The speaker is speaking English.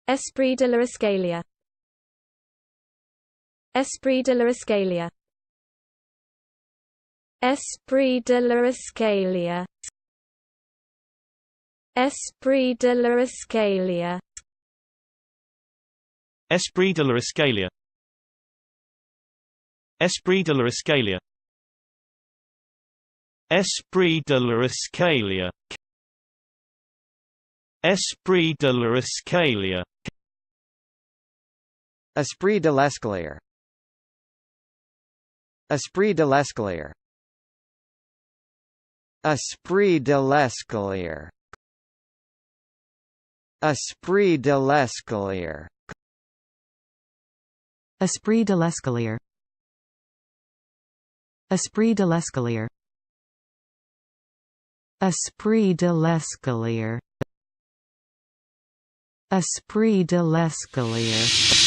Esprit de l'escalier. Esprit de l'escalier. Esprit de l'escalier. Esprit de l'escalier. Esprit de l'escalier. Esprit de l'escalier. Esprit de l'escalier. Esprit de l'escalier. Esprit de l'escalier. Esprit de l'escalier. Esprit de l'escalier. Esprit de l'escalier. Esprit de l'escalier. Esprit de l'escalier. Esprit de l'escalier. Esprit de l'escalier.